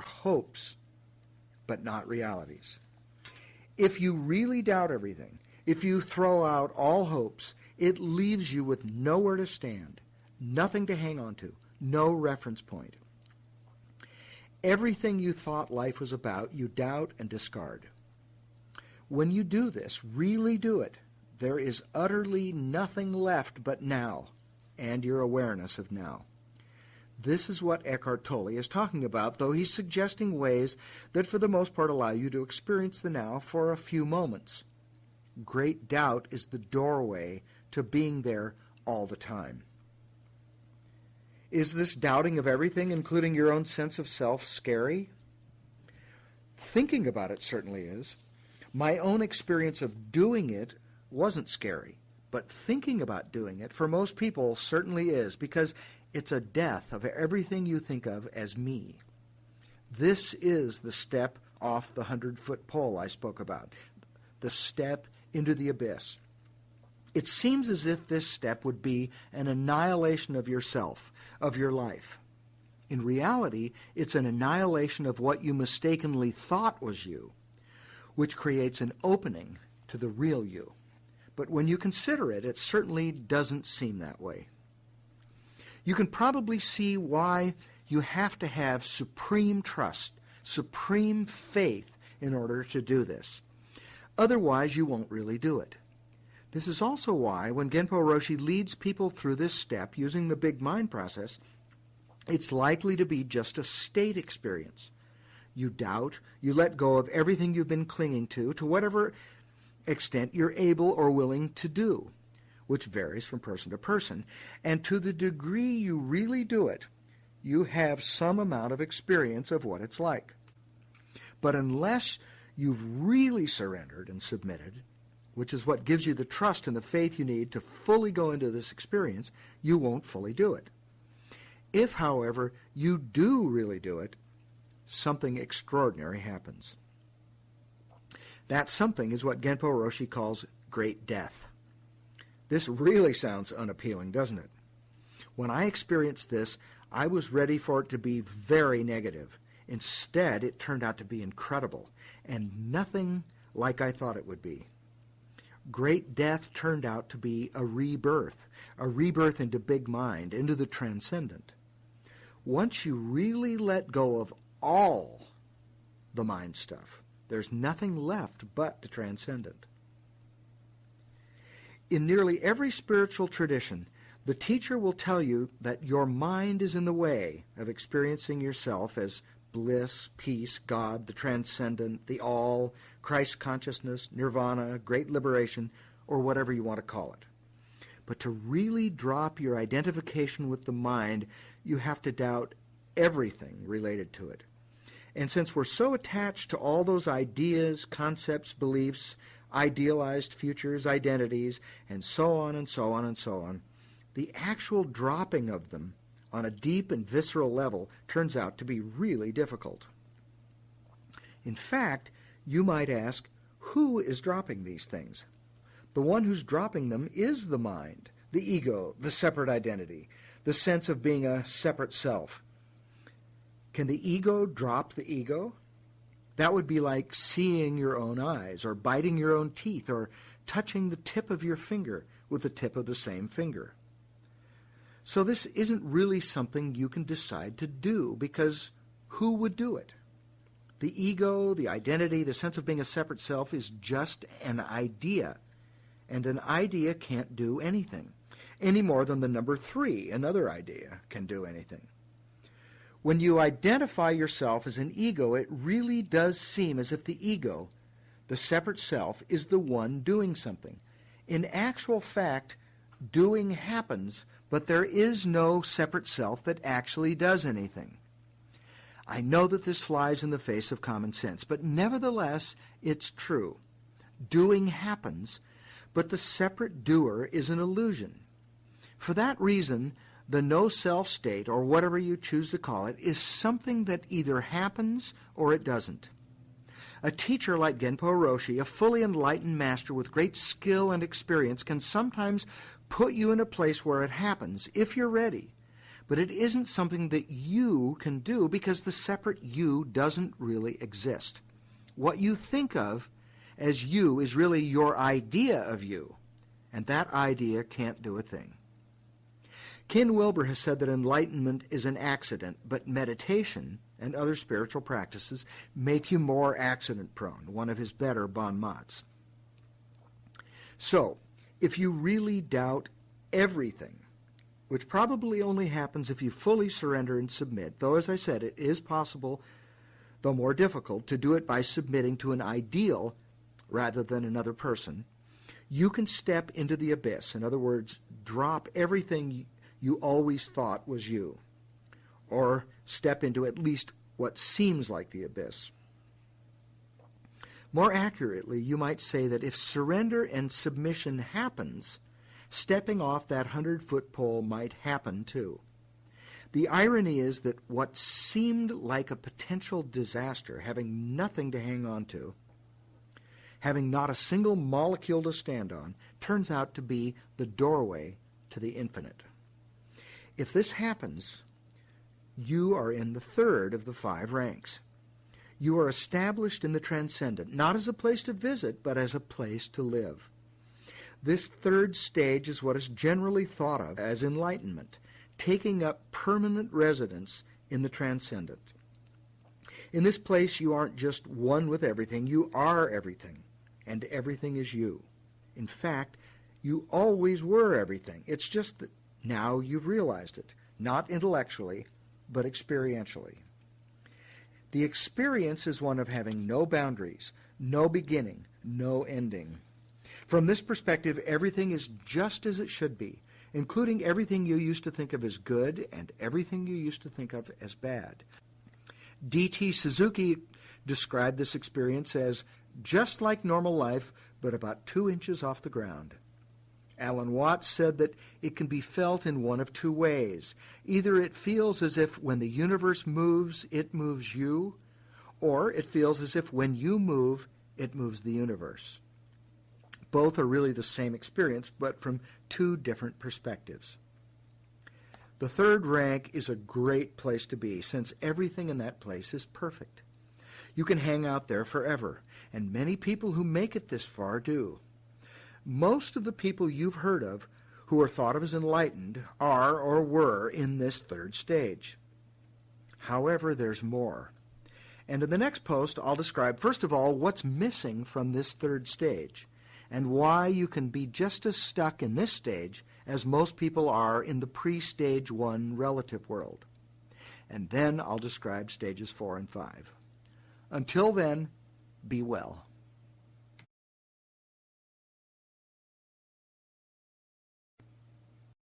hopes, but not realities. If you really doubt everything, if you throw out all hopes, it leaves you with nowhere to stand, nothing to hang on to, no reference point. Everything you thought life was about, you doubt and discard. When you do this, really do it, there is utterly nothing left but now, and your awareness of now. This is what Eckhart Tolle is talking about, though he's suggesting ways that for the most part allow you to experience the now for a few moments. Great doubt is the doorway to being there all the time. Is this doubting of everything, including your own sense of self, scary? Thinking about it certainly is. My own experience of doing it wasn't scary, but thinking about doing it for most people certainly is, because it's a death of everything you think of as me. This is the step off the 100-foot pole I spoke about, the step into the abyss. It seems as if this step would be an annihilation of yourself, of your life. In reality, it's an annihilation of what you mistakenly thought was you, which creates an opening to the real you. But when you consider it, it certainly doesn't seem that way. You can probably see why you have to have supreme trust, supreme faith in order to do this. Otherwise, you won't really do it. This is also why, when Genpo Roshi leads people through this step using the big mind process, it's likely to be just a state experience. You doubt, you let go of everything you've been clinging to whatever extent you're able or willing to do, which varies from person to person. And to the degree you really do it, you have some amount of experience of what it's like. But unless you've really surrendered and submitted, which is what gives you the trust and the faith you need to fully go into this experience, you won't fully do it. If, however, you do really do it, something extraordinary happens. That something is what Genpo Roshi calls great death. This really sounds unappealing, doesn't it? When I experienced this, I was ready for it to be very negative. Instead, it turned out to be incredible, and nothing like I thought it would be. Great death turned out to be a rebirth into big mind, into the transcendent. Once you really let go of all the mind stuff, there's nothing left but the transcendent. In nearly every spiritual tradition, the teacher will tell you that your mind is in the way of experiencing yourself as bliss, peace, God, the transcendent, the all, Christ consciousness, nirvana, great liberation, or whatever you want to call it. But to really drop your identification with the mind, you have to doubt everything related to it. And since we're so attached to all those ideas, concepts, beliefs, idealized futures, identities, and so on and so on and so on, the actual dropping of them on a deep and visceral level turns out to be really difficult. In fact, you might ask, who is dropping these things? The one who's dropping them is the mind, the ego, the separate identity, the sense of being a separate self. Can the ego drop the ego? That would be like seeing your own eyes, or biting your own teeth, or touching the tip of your finger with the tip of the same finger. So this isn't really something you can decide to do, because who would do it? The ego, the identity, the sense of being a separate self is just an idea, and an idea can't do anything, any more than the number 3, another idea, can do anything. When you identify yourself as an ego, it really does seem as if the ego, the separate self, is the one doing something. In actual fact, doing happens, but there is no separate self that actually does anything. I know that this flies in the face of common sense, but nevertheless, it's true. Doing happens, but the separate doer is an illusion. For that reason, the no-self state, or whatever you choose to call it, is something that either happens or it doesn't. A teacher like Genpo Roshi, a fully enlightened master with great skill and experience, can sometimes put you in a place where it happens, if you're ready. but it isn't something that you can do because the separate you doesn't really exist. What you think of as you is really your idea of you, and that idea can't do a thing. Ken Wilber has said that enlightenment is an accident, but meditation and other spiritual practices make you more accident-prone, one of his better bon mots. So, if you really doubt everything, which probably only happens if you fully surrender and submit, though, as I said, it is possible, though more difficult, to do it by submitting to an ideal rather than another person, you can step into the abyss. In other words, drop everything you always thought was you, or step into at least what seems like the abyss. More accurately, you might say that if surrender and submission happens, stepping off that 100-foot pole might happen too. The irony is that what seemed like a potential disaster, having nothing to hang on to, having not a single molecule to stand on, turns out to be the doorway to the infinite. If this happens, you are in the third of the 5 ranks. You are established in the transcendent, not as a place to visit, but as a place to live. This third stage is what is generally thought of as enlightenment, taking up permanent residence in the transcendent. In this place, you aren't just one with everything, you are everything, and everything is you. In fact, you always were everything. It's just that now you've realized it, not intellectually, but experientially. The experience is one of having no boundaries, no beginning, no ending. From this perspective, everything is just as it should be, including everything you used to think of as good and everything you used to think of as bad. D.T. Suzuki described this experience as just like normal life, but about 2 inches off the ground. Alan Watts said that it can be felt in one of 2 ways. Either it feels as if when the universe moves, it moves you, or it feels as if when you move, it moves the universe. Both are really the same experience, but from 2 different perspectives. The third rank is a great place to be, since everything in that place is perfect. You can hang out there forever, and many people who make it this far do. Most of the people you've heard of who are thought of as enlightened are or were in this third stage. However, there's more. And in the next post, I'll describe, first of all, what's missing from this third stage, and why you can be just as stuck in this stage as most people are in the pre-stage 1 relative world. And then I'll describe stages 4 and 5. Until then, be well.